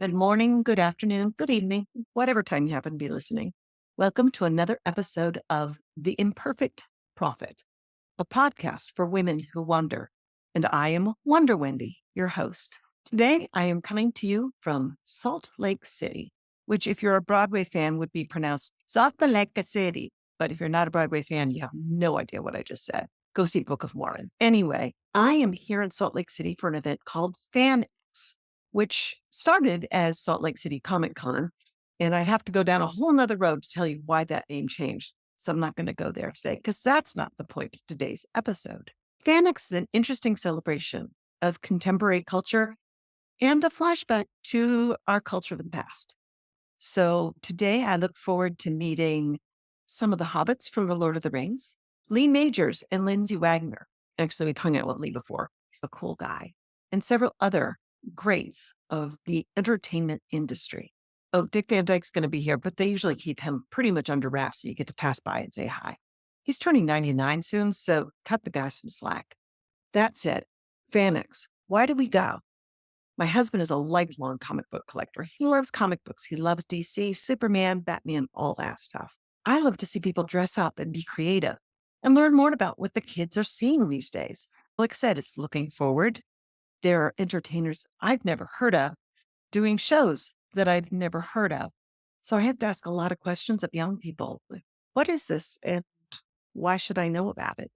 Good morning, good afternoon, good evening, whatever time you happen to be listening. Welcome to another episode of The Imperfect Prophet, a podcast for women who wonder. And I am Wonder Wendy, your host. Today, I am coming to you from Salt Lake City, which, if you're a Broadway fan, would be pronounced Salt Lake City. But if you're not a Broadway fan, you have no idea what I just said. Go see Book of Mormon. Anyway, I am here in Salt Lake City for an event called FanX, which started as Salt Lake City Comic Con. And I'd have to go down a whole nother road to tell you why that name changed. So I'm not going to go there today because that's not the point of today's episode. FanX is an interesting celebration of contemporary culture and a flashback to our culture of the past. So today I look forward to meeting some of the hobbits from The Lord of the Rings, Lee Majors and Lindsay Wagner. Actually, we've hung out with Lee before. He's a cool guy. And several other greats of the entertainment industry. Oh, Dick Van Dyke's going to be here, but they usually keep him pretty much under wraps so you get to pass by and say hi. He's turning 99 soon, so cut the guy some slack. That said, FanX, why do we go? My husband is a lifelong comic book collector. He loves comic books. He loves DC, Superman, Batman, all that stuff. I love to see people dress up and be creative and learn more about what the kids are seeing these days. Like I said, it's looking forward. There are entertainers I've never heard of doing shows that I've never heard of. So I have to ask a lot of questions of young people. Like, what is this and why should I know about it?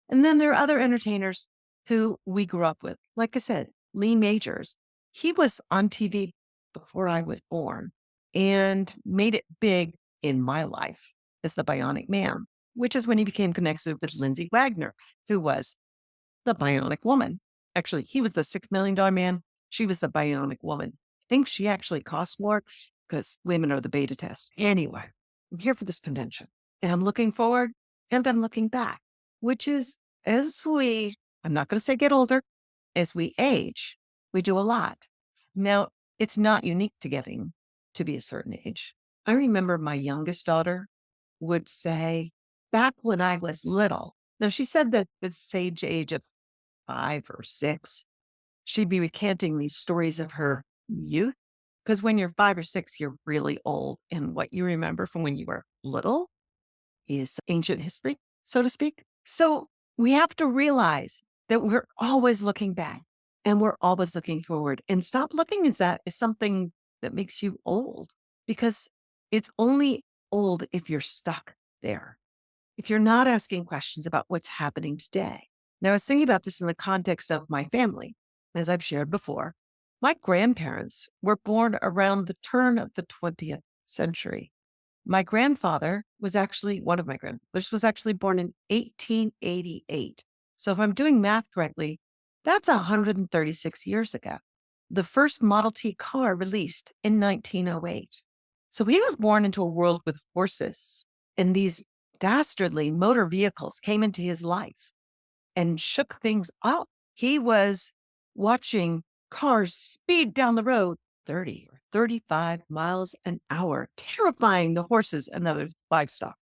And then there are other entertainers who we grew up with. Like I said, Lee Majors, he was on TV before I was born and made it big in my life as the Bionic Man, which is when he became connected with Lindsay Wagner, who was the Bionic Woman. Actually, he was the $6 million man. She was the Bionic Woman. I think she actually cost more because women are the beta test. Anyway, I'm here for this convention and I'm looking forward and I'm looking back, which is I'm not going to say get older, as we age, we do a lot. Now, it's not unique to getting to be a certain age. I remember my youngest daughter would say, back when I was little, now she said that the sage age of 5 or 6, she'd be recanting these stories of her youth. Because when you're 5 or 6, you're really old. And what you remember from when you were little is ancient history, so to speak. So we have to realize that we're always looking back and we're always looking forward, and stop looking at that as something that makes you old, because it's only old if you're stuck there, if you're not asking questions about what's happening today. Now, I was thinking about this in the context of my family. As I've shared before, my grandparents were born around the turn of the 20th century. My grandfather was actually, one of my grandfathers was actually born in 1888. So if I'm doing math correctly, that's 136 years ago. The first Model T car released in 1908. So he was born into a world with horses, and these dastardly motor vehicles came into his life and shook things up. He was watching cars speed down the road 30 or 35 miles an hour, terrifying the horses and other livestock.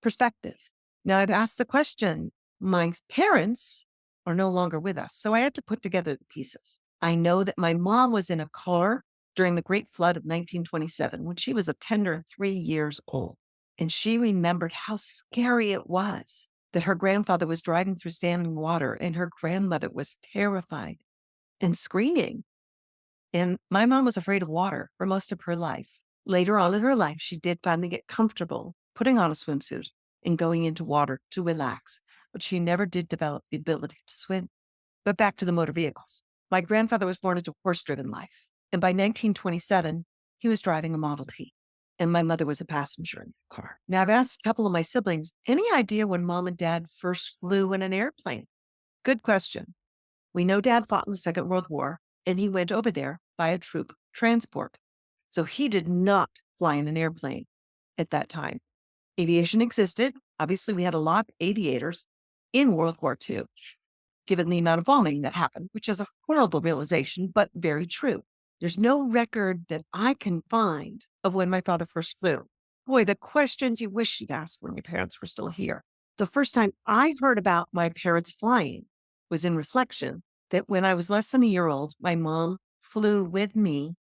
Perspective. Now, I'd asked the question, my parents are no longer with us, so I had to put together the pieces. I know that my mom was in a car during the Great Flood of 1927 when she was a tender 3 years old, and she remembered how scary it was that her grandfather was driving through standing water and her grandmother was terrified and screaming. And my mom was afraid of water for most of her life. Later on in her life, she did finally get comfortable putting on a swimsuit and going into water to relax, but she never did develop the ability to swim. But back to the motor vehicles. My grandfather was born into a horse-driven life, and by 1927, he was driving a Model T, and my mother was a passenger in the car. Now, I've asked a couple of my siblings, any idea when mom and dad first flew in an airplane? Good question. We know dad fought in the Second World War, and he went over there by a troop transport. So he did not fly in an airplane at that time. Aviation existed. Obviously, we had a lot of aviators in World War II, given the amount of bombing that happened, which is a horrible realization, but very true. There's no record that I can find of when my father first flew. Boy, the questions you wish you'd asked when your parents were still here. The first time I heard about my parents flying was in reflection that when I was less than a year old, my mom flew with me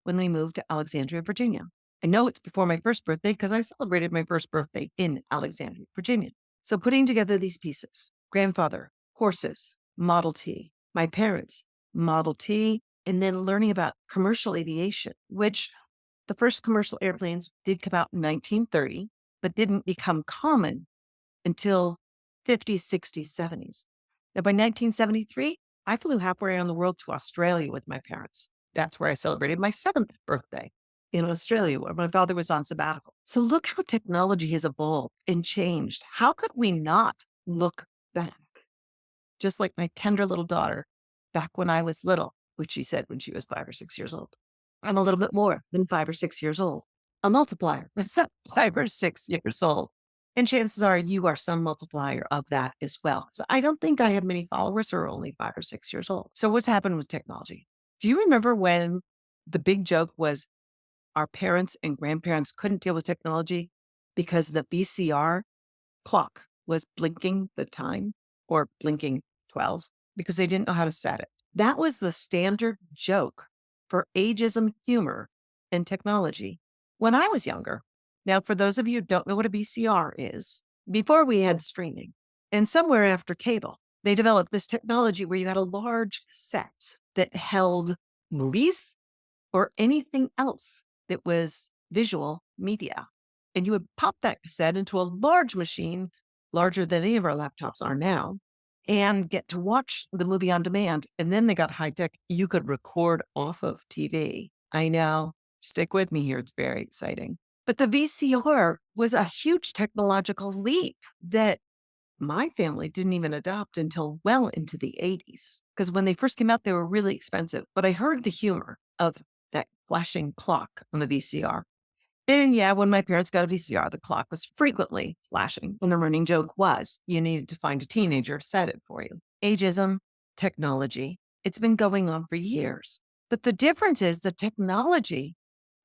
when we moved to Alexandria, Virginia. I know it's before my first birthday because I celebrated my first birthday in Alexandria, Virginia. So putting together these pieces, grandfather, horses, Model T, my parents, Model T, and then learning about commercial aviation, which the first commercial airplanes did come out in 1930, but didn't become common until 50s, 60s, 70s. Now, by 1973, I flew halfway around the world to Australia with my parents. That's where I celebrated my 7th birthday in Australia, where my father was on sabbatical. So look how technology has evolved and changed. How could we not look back? Just like my tender little daughter, back when I was little, which she said when she was 5 or 6 years old. I'm a little bit more than 5 or 6 years old. A multiplier is 5 or 6 years old. And chances are you are some multiplier of that as well. So I don't think I have many followers who are only 5 or 6 years old. So what's happened with technology? Do you remember when the big joke was our parents and grandparents couldn't deal with technology because the VCR clock was blinking the time or blinking 12 because they didn't know how to set it? That was the standard joke for ageism humor in technology when I was younger. Now, for those of you who don't know what a VCR is, before we had streaming and somewhere after cable, they developed this technology where you had a large set that held movies or anything else that was visual media. And you would pop that cassette into a large machine, larger than any of our laptops are now, and get to watch the movie on demand. And then they got high tech. You could record off of TV. I know. Stick with me here. It's very exciting. But the VCR was a huge technological leap that my family didn't even adopt until well into the 80s. Because when they first came out, they were really expensive. But I heard the humor of that flashing clock on the VCR. And yeah, when my parents got a VCR, the clock was frequently flashing. And the running joke was you needed to find a teenager to set it for you. Ageism, technology, it's been going on for years. But the difference is the technology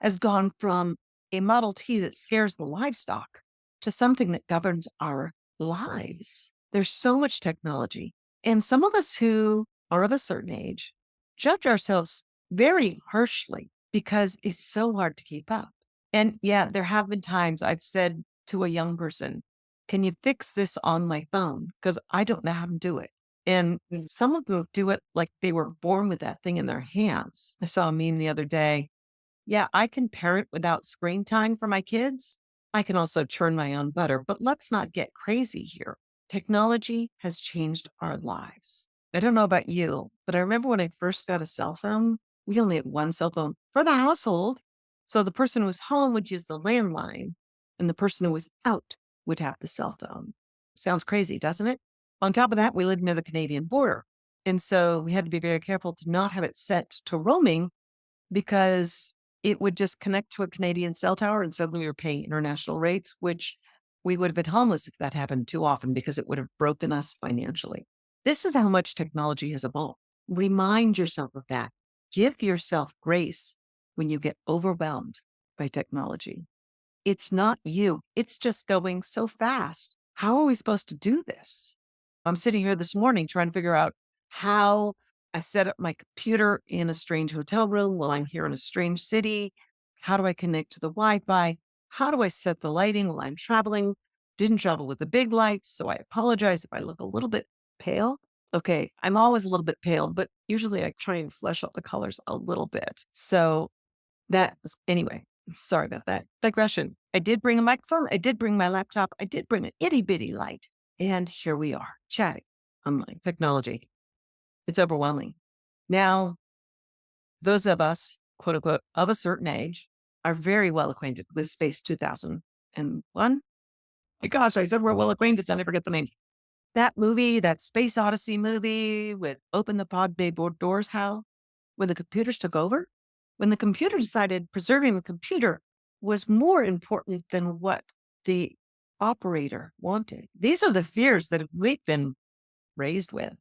has gone from a Model T that scares the livestock to something that governs our lives. There's so much technology. And some of us who are of a certain age judge ourselves very harshly because it's so hard to keep up. And yeah, there have been times I've said to a young person, can you fix this on my phone? Because I don't know how to do it. And some of them do it like they were born with that thing in their hands. I saw a meme the other day. Yeah, I can parent without screen time for my kids. I can also churn my own butter, but let's not get crazy here. Technology has changed our lives. I don't know about you, but I remember when I first got a cell phone, we only had one cell phone for the household. So the person who was home would use the landline and the person who was out would have the cell phone. Sounds crazy, doesn't it? On top of that, we lived near the Canadian border. And so we had to be very careful to not have it set to roaming because it would just connect to a Canadian cell tower and suddenly we were paying international rates, which we would have been homeless if that happened too often because it would have broken us financially. This is how much technology has evolved. Remind yourself of that. Give yourself grace when you get overwhelmed by technology. It's not you. It's just going so fast. How are we supposed to do this? I'm sitting here this morning trying to figure out how I set up my computer in a strange hotel room while I'm here in a strange city. How do I connect to the Wi-Fi? How do I set the lighting while I'm traveling? Didn't travel with the big lights, so I apologize if I look a little bit pale. Okay, I'm always a little bit pale, but usually I try and flesh out the colors a little bit. So anyway, sorry about that. Digression. I did bring a microphone. I did bring my laptop. I did bring an itty bitty light. And here we are chatting online technology. It's overwhelming. Now, those of us, quote unquote, of a certain age are very well acquainted with Space 2001. My gosh, I said we're well acquainted. I forget the name. That movie, that Space Odyssey movie with Open the Pod Bay Doors, how? When the computers took over? When the computer decided preserving the computer was more important than what the operator wanted. These are the fears that we've been raised with,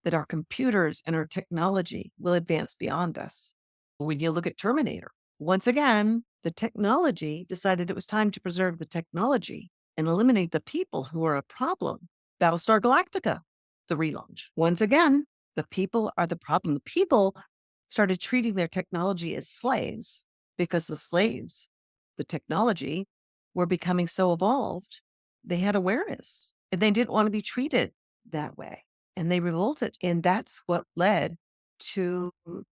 that our computers and our technology will advance beyond us. When you look at Terminator, once again, the technology decided it was time to preserve the technology and eliminate the people who are a problem. Battlestar Galactica, the relaunch. Once again, the people are the problem. The people started treating their technology as slaves because the technology, were becoming so evolved. They had awareness and they didn't want to be treated that way. And they revolted. And that's what led to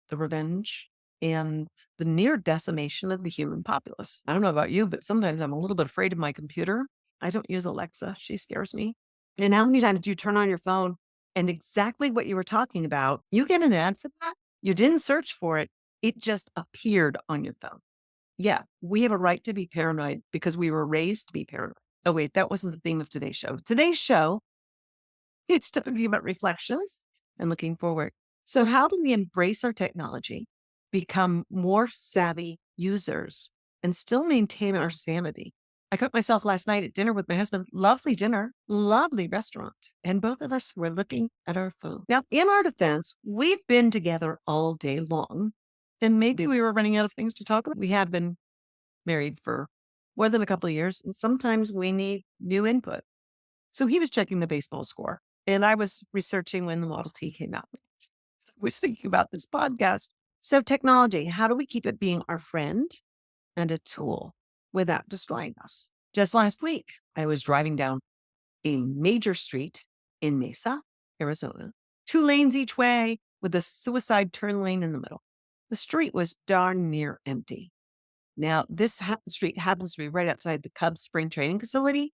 the revenge and the near decimation of the human populace. I don't know about you, but sometimes I'm a little bit afraid of my computer. I don't use Alexa. She scares me. And how many times do you turn on your phone and exactly what you were talking about, you get an ad for that? You didn't search for it. It just appeared on your phone. Yeah, we have a right to be paranoid because we were raised to be paranoid. Oh, wait, that wasn't the theme of today's show. Today's show, it's talking about reflections and looking forward. So, how do we embrace our technology, become more savvy users, and still maintain our sanity? I cooked myself last night at dinner with my husband. Lovely dinner, lovely restaurant. And both of us were looking at our phone. Now, in our defense, we've been together all day long. And maybe we were running out of things to talk about. We had been married for more than a couple of years, and sometimes we need new input. So he was checking the baseball score, and I was researching when the Model T came out. So I was thinking about this podcast. So, technology, how do we keep it being our friend and a tool without destroying us? Just last week, I was driving down a major street in Mesa, Arizona, 2 lanes each way with a suicide turn lane in the middle. The street was darn near empty. Now, this street happens to be right outside the Cubs spring training facility.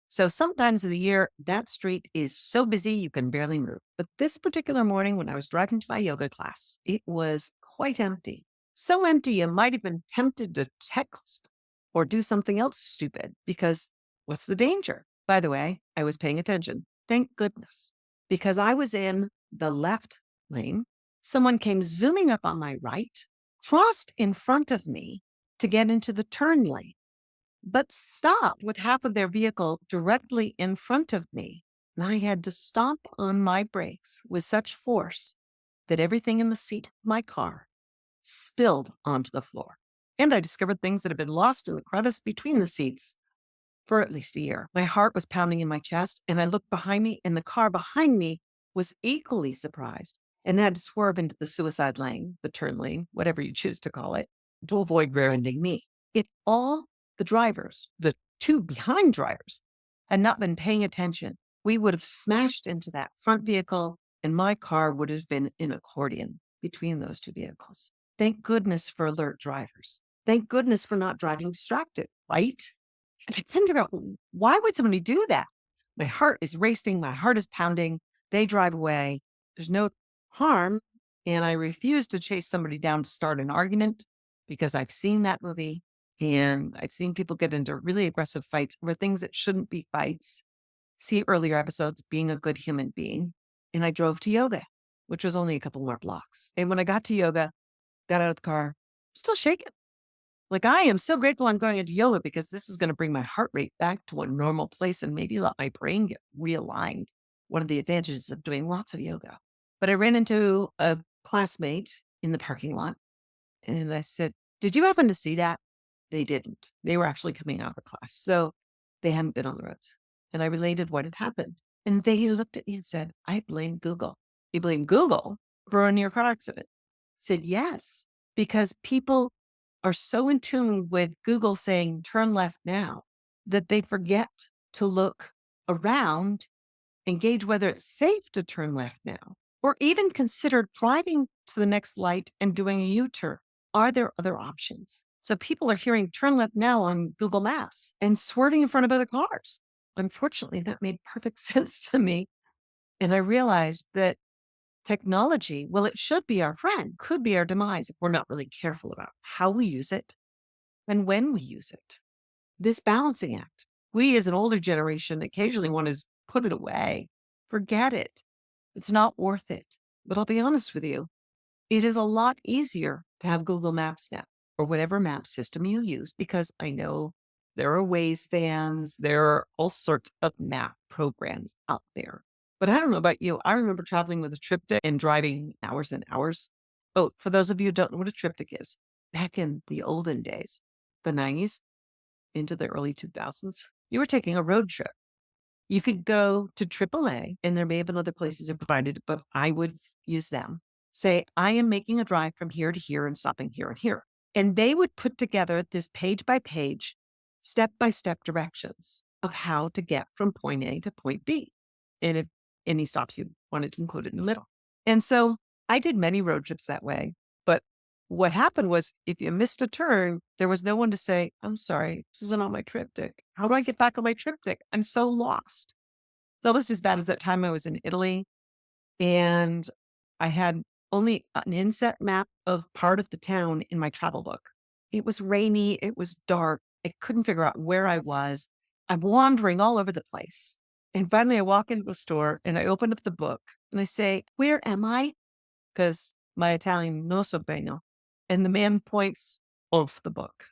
So sometimes of the year, that street is so busy you can barely move. But this particular morning, when I was driving to my yoga class, it was quite empty. So empty, you might have been tempted to text or do something else stupid because what's the danger? By the way, I was paying attention. Thank goodness. Because I was in the left lane. Someone came zooming up on my right, crossed in front of me to get into the turn lane, but stopped with half of their vehicle directly in front of me. And I had to stomp on my brakes with such force that everything in the seat of my car spilled onto the floor. And I discovered things that had been lost in the crevice between the seats for at least a year. My heart was pounding in my chest, and I looked behind me, and the car behind me was equally surprised and had to swerve into the suicide lane, the turn lane, whatever you choose to call it, to avoid rear-ending me. If all the drivers, the two behind drivers, had not been paying attention, we would have smashed into that front vehicle, and my car would have been an accordion between those two vehicles. Thank goodness for alert drivers. Thank goodness for not driving distracted, right? And I tend to go, why would somebody do that? My heart is racing. My heart is pounding. They drive away. There's no harm. And I refuse to chase somebody down to start an argument because I've seen that movie and I've seen people get into really aggressive fights over things that shouldn't be fights. See earlier episodes, being a good human being. And I drove to yoga, which was only a couple more blocks. And when I got to yoga, got out of the car, still shaking. Like, I am so grateful I'm going into yoga because this is going to bring my heart rate back to a normal place and maybe let my brain get realigned. One of the advantages of doing lots of yoga. But I ran into a classmate in the parking lot and I said, "Did you happen to see that?" They didn't. They were actually coming out of class. So they hadn't been on the roads. And I related what had happened. And they looked at me and said, "I blame Google." "You blame Google for a near car accident?" I said, "Yes, because people are so in tune with Google saying turn left now that they forget to look around and gauge whether it's safe to turn left now, or even consider driving to the next light and doing a U-turn. Are there other options?" So people are hearing turn left now on Google Maps and swerving in front of other cars. Unfortunately, that made perfect sense to me. And I realized that technology, well, it should be our friend, could be our demise if we're not really careful about how we use it and when we use it. This balancing act, we as an older generation occasionally want to put it away. Forget it. It's not worth it. But I'll be honest with you, it is a lot easier to have Google Maps now or whatever map system you use because I know there are Waze fans, there are all sorts of map programs out there. But I don't know about you. I remember traveling with a triptych and driving hours and hours. Oh, for those of you who don't know what a triptych is, back in the olden days, the 90s into the early 2000s, you were taking a road trip. You could go to AAA, and there may have been other places that provided it, but I would use them. say, I am making a drive from here to here and stopping here and here. And they would put together this page by page, step by step directions of how to get from point A to point B. And if any stops you wanted to include it in the middle. And so I did many road trips that way. But what happened was if you missed a turn, there was no one to say, I'm sorry, this isn't on my triptych. How do I get back on my triptych? I'm so lost. That was as bad as that time I was in Italy and I had only an inset map of part of the town in my travel book. It was rainy. It was dark. I couldn't figure out where I was. I'm wandering all over the place. And finally I walk into a store and I open up the book and I say, where am I? Because my Italian no so bene. And the man points off the book.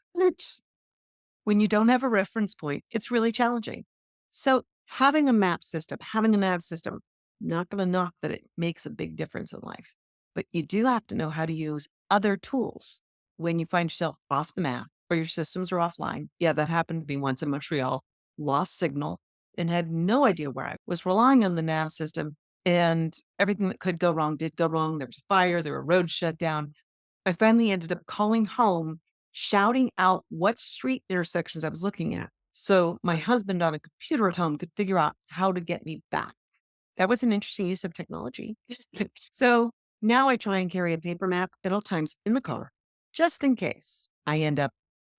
When you don't have a reference point, it's really challenging. So having a map system, having a nav system, not going to knock that it makes a big difference in life. But you do have to know how to use other tools when you find yourself off the map or your systems are offline. Yeah, that happened to me once in Montreal, lost signal and had no idea where I was relying on the nav system. And everything that could go wrong did go wrong. There was a fire, there were roads shut down. I finally ended up calling home, shouting out what street intersections I was looking at. So my husband on a computer at home could figure out how to get me back. That was an interesting use of technology. So now I try and carry a paper map at all times in the car, just in case I end up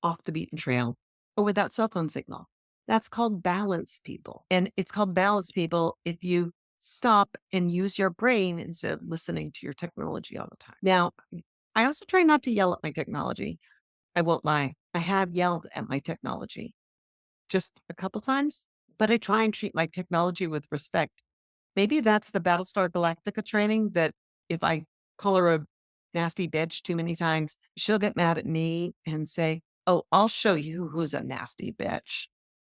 off the beaten trail or without cell phone signal. That's called balance, people. And it's called balance, people, if you stop and use your brain instead of listening to your technology all the time. Now, I also try not to yell at my technology. I won't lie. I have yelled at my technology just a couple times, but I try and treat my technology with respect. Maybe that's the Battlestar Galactica training that if I call her a nasty bitch too many times, she'll get mad at me and say, oh, I'll show you who's a nasty bitch.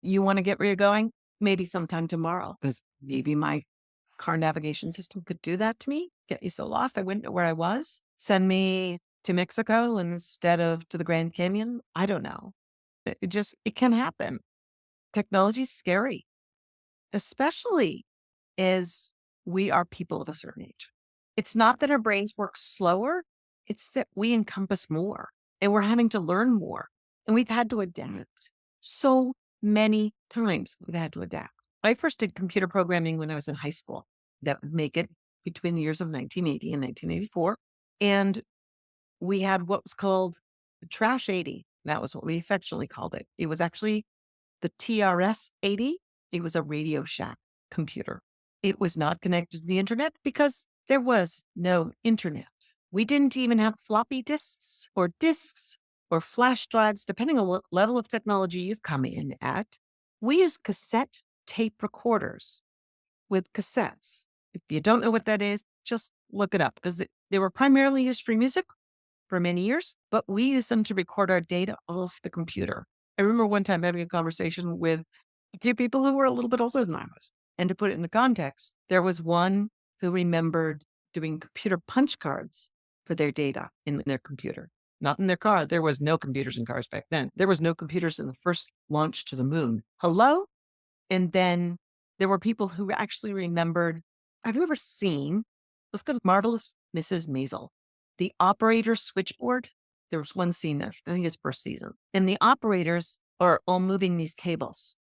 You want to get where you're going? Maybe sometime tomorrow, because maybe my car navigation system could do that to me, get me so lost I wouldn't know where I was, send me to Mexico instead of to the Grand Canyon. I don't know. It can happen. Technology's scary, especially as we are people of a certain age. It's not that our brains work slower, it's that we encompass more and we're having to learn more. And we've had to adapt so many times. We've had to adapt. I first did computer programming when I was in high school. That would make it between the years of 1980 and 1984. And we had what was called the Trash 80. That was what we affectionately called it. It was actually the TRS 80. It was a Radio Shack computer. It was not connected to the internet because there was no internet. We didn't even have floppy disks or flash drives, depending on what level of technology you've come in at. We used cassette tape recorders with cassettes. If you don't know what that is, just look it up because they were primarily used for music for many years, but we used them to record our data off the computer. I remember one time having a conversation with a few people who were a little bit older than I was. And to put it into context, there was one who remembered doing computer punch cards for their data in their computer, not in their car. There was no computers in cars back then. There was no computers in the first launch to the moon. Hello? And then there were people who actually remembered, have you ever seen, let's go to Marvelous Mrs. Maisel, the operator switchboard? There was one scene, I think it's first season, and the operators are all moving these cables.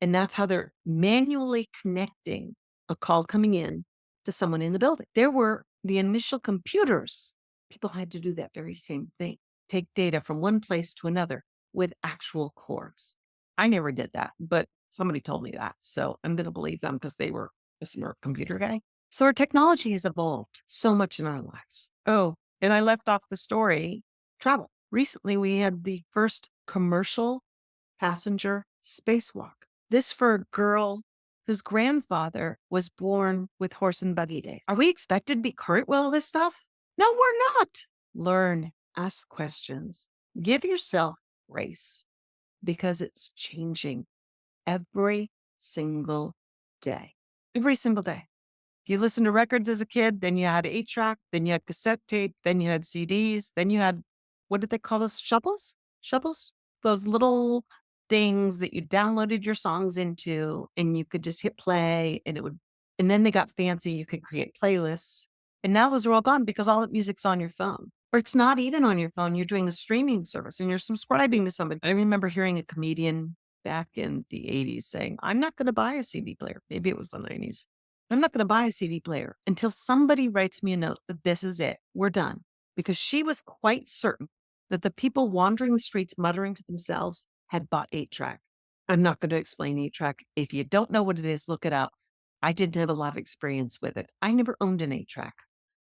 And that's how they're manually connecting a call coming in to someone in the building. There were the initial computers. People had to do that very same thing, take data from one place to another with actual cords. I never did that, but somebody told me that. So I'm going to believe them because they were a smart computer guy. So our technology has evolved so much in our lives. Oh, and I left off the story, travel. Recently, we had the first commercial passenger spacewalk. This for a girl whose grandfather was born with horse and buggy days. Are we expected to be current with all this stuff? No, we're not. Learn, ask questions, give yourself grace because it's changing every single day. Every single day. If you listen to records as a kid, then you had 8-track, then you had cassette tape, then you had CDs, then you had, what did they call those? Shovels? Shovels? Those little things that you downloaded your songs into and you could just hit play and it would, and then they got fancy. You could create playlists And now those are all gone because all the music's on your phone. Or it's not even on your phone. You're doing a streaming service and you're subscribing to somebody. I remember hearing a comedian back in the 80s saying, I'm not going to buy a CD player. Maybe it was the 90s. I'm not going to buy a CD player until somebody writes me a note that this is it. We're done. Because she was quite certain that the people wandering the streets muttering to themselves had bought 8-track. I'm not going to explain 8-track. If you don't know what it is, look it up. I didn't have a lot of experience with it. I never owned an 8-track.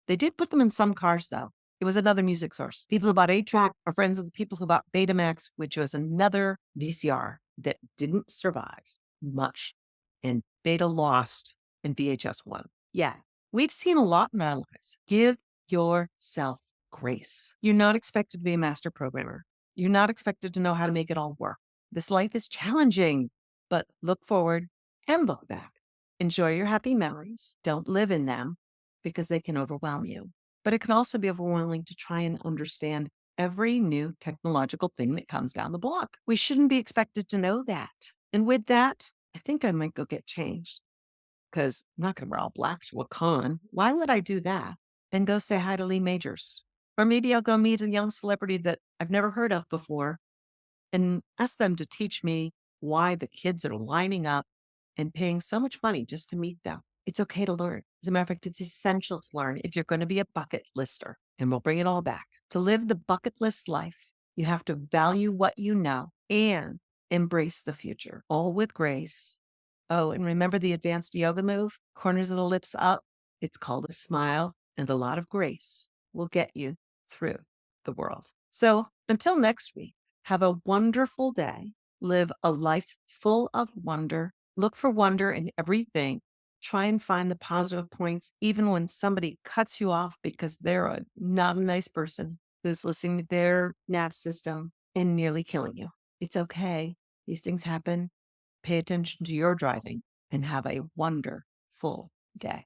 They did put them in some cars, though. It was another music source. People who bought 8-track are friends of the people who bought Betamax, which was another VCR that didn't survive much. And Beta lost and VHS won. Yeah, we've seen a lot in our lives. Give yourself grace. You're not expected to be a master programmer. You're not expected to know how to make it all work. This life is challenging, but look forward and look back. Enjoy your happy memories. Don't live in them because they can overwhelm you. But it can also be overwhelming to try and understand every new technological thing that comes down the block. We shouldn't be expected to know that. And with that, I think I might go get changed because I'm not going to wear all black to a con. Why would I do that? And go say hi to Lee Majors. Or maybe I'll go meet a young celebrity that I've never heard of before and ask them to teach me why the kids are lining up and paying so much money just to meet them. It's okay to learn. As a matter of fact, it's essential to learn if you're going to be a bucket lister. And we'll bring it all back. To live the bucket list life, you have to value what you know and embrace the future, all with grace. Oh, and remember the advanced yoga move? Corners of the lips up. It's called a smile, and a lot of grace will get you through the world. So until next week, have a wonderful day. Live a life full of wonder. Look for wonder in everything. Try and find the positive points, even when somebody cuts you off because they're not a nice person who's listening to their nav system and nearly killing you. It's okay. These things happen. Pay attention to your driving and have a wonderful day.